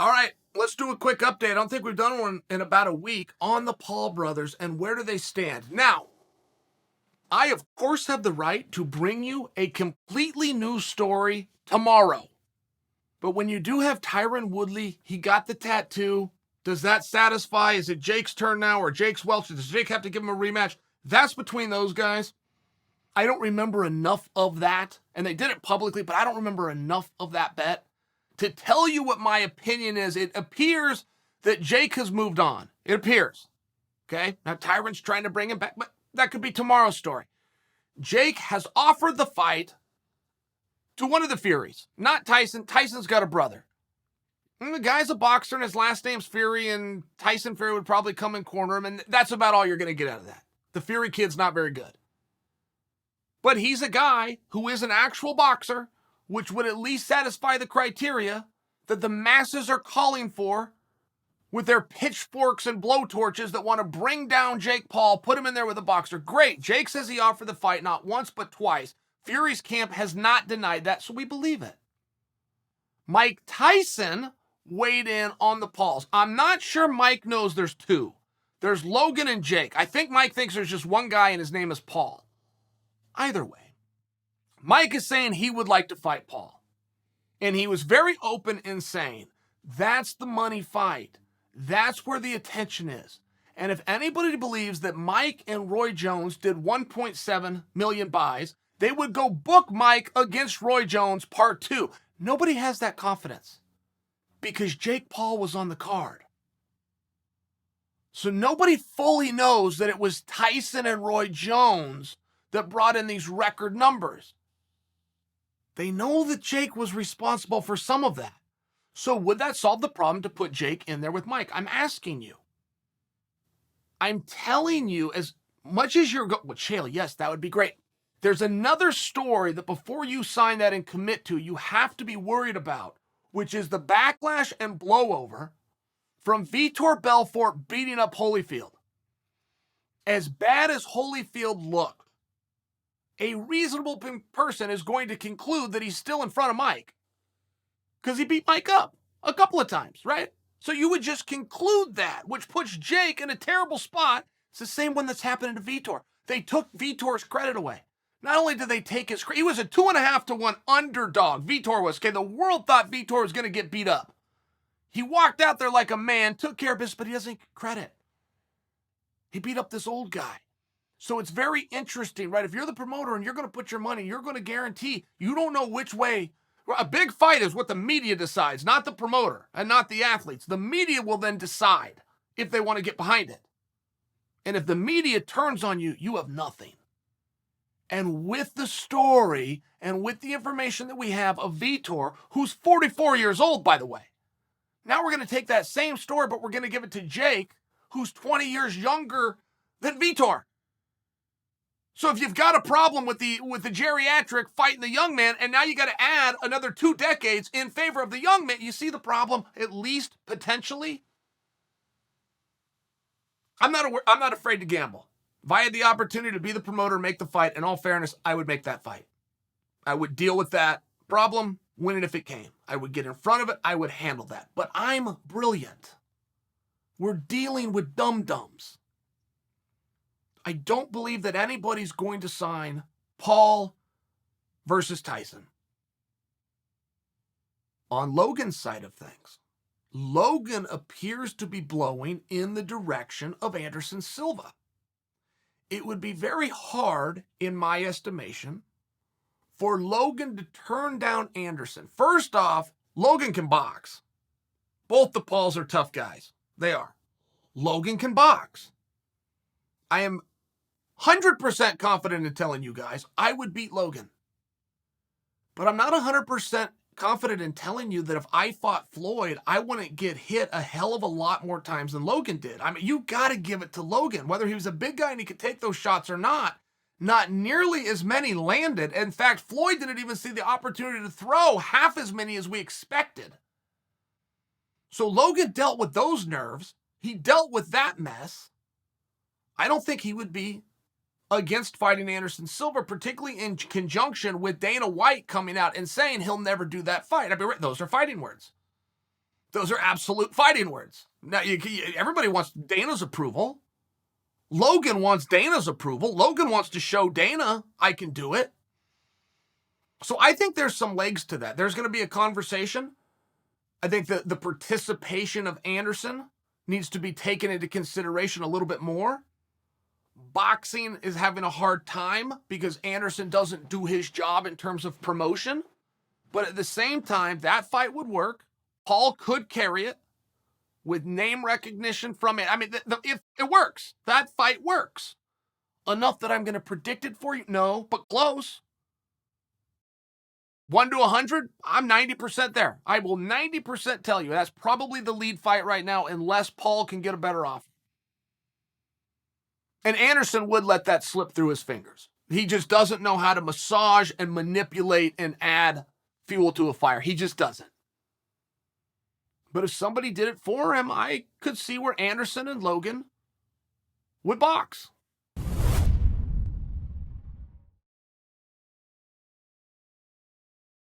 All right, let's do a quick update. I don't think we've done one in about a week on the Paul brothers and where do they stand. Now, I, of course, have the right to bring you a completely new story tomorrow. But when you do have Tyron Woodley, he got the tattoo. Does that satisfy? Is it Jake's turn now or Jake's Welch? Does Jake have to give him a rematch? That's between those guys. I don't remember enough of that. And they did it publicly, but I don't remember enough of that bet to tell you what my opinion is. It appears that Jake has moved on. It appears. Okay? Now Tyron's trying to bring him back, but that could be tomorrow's story. Jake has offered the fight to one of the Furies. Not Tyson. Tyson's got a brother. And the guy's a boxer and his last name's Fury, and Tyson Fury would probably come and corner him, and that's about all you're going to get out of that. The Fury kid's not very good. But he's a guy who is an actual boxer, which would at least satisfy the criteria that the masses are calling for with their pitchforks and blowtorches that want to bring down Jake Paul, put him in there with a boxer. Great. Jake says he offered the fight not once but twice. Fury's camp has not denied that, so we believe it. Mike Tyson weighed in on the Pauls. I'm not sure Mike knows there's two. There's Logan and Jake. I think Mike thinks there's just one guy and his name is Paul. Either way, Mike is saying he would like to fight Paul. And he was very open in saying, that's the money fight. That's where the attention is. And if anybody believes that Mike and Roy Jones did 1.7 million buys, they would go book Mike against Roy Jones part 2. Nobody has that confidence because Jake Paul was on the card. So nobody fully knows that it was Tyson and Roy Jones that brought in these record numbers. They know that Jake was responsible for some of that. So would that solve the problem to put Jake in there with Mike? I'm asking you. I'm telling you, as much as you're going, well, Chael, yes, that would be great. There's another story that before you sign that and commit to, you have to be worried about, which is the backlash and blowover from Vitor Belfort beating up Holyfield. As bad as Holyfield looked, a reasonable person is going to conclude that he's still in front of Mike because he beat Mike up a couple of times, right? So you would just conclude that, which puts Jake in a terrible spot. It's the same one that's happening to Vitor. They took Vitor's credit away. Not only did they take his credit, he was a 2.5-1 underdog. Vitor was. Okay, the world thought Vitor was going to get beat up. He walked out there like a man, took care of business, but he doesn't get credit. He beat up this old guy. So it's very interesting, right? If you're the promoter and you're going to put your money, you're going to guarantee, you don't know which way. A big fight is what the media decides, not the promoter and not the athletes. The media will then decide if they want to get behind it. And if the media turns on you, you have nothing. And with the story and with the information that we have of Vitor, who's 44 years old, by the way, now we're going to take that same story, but we're going to give it to Jake, who's 20 years younger than Vitor. So if you've got a problem with the geriatric fighting the young man, and now you got to add another 2 decades in favor of the young man, you see the problem, at least potentially? I'm not afraid to gamble. If I had the opportunity to be the promoter and make the fight, in all fairness, I would make that fight. I would deal with that problem, win it if it came. I would get in front of it. I would handle that. But I'm brilliant. We're dealing with dum-dums. I don't believe that anybody's going to sign Paul versus Tyson. On Logan's side of things, Logan appears to be blowing in the direction of Anderson Silva. It would be very hard, in my estimation, for Logan to turn down Anderson. First off, Logan can box. Both the Pauls are tough guys. They are. Logan can box. I am 100% confident in telling you guys I would beat Logan. But I'm not 100% confident in telling you that if I fought Floyd, I wouldn't get hit a hell of a lot more times than Logan did. I mean, you got to give it to Logan. Whether he was a big guy and he could take those shots or not nearly as many landed. In fact, Floyd didn't even see the opportunity to throw half as many as we expected. So Logan dealt with those nerves. He dealt with that mess. I don't think he would be against fighting Anderson Silva, particularly in conjunction with Dana White coming out and saying he'll never do that fight. I mean, those are fighting words. Those are absolute fighting words. Now, everybody wants Dana's approval. Logan wants Dana's approval. Logan wants to show Dana I can do it. So I think there's some legs to that. There's going to be a conversation. I think that the participation of Anderson needs to be taken into consideration a little bit more. Boxing is having a hard time because Anderson doesn't do his job in terms of promotion. But at the same time, that fight would work. Paul could carry it with name recognition from it. I mean, if it works, that fight works. Enough that I'm going to predict it for you? No, but close. 1 to 100, I'm 90% there. I will 90% tell you that's probably the lead fight right now unless Paul can get a better offer. And Anderson would let that slip through his fingers. He just doesn't know how to massage and manipulate and add fuel to a fire. He just doesn't. But if somebody did it for him, I could see where Anderson and Logan would box.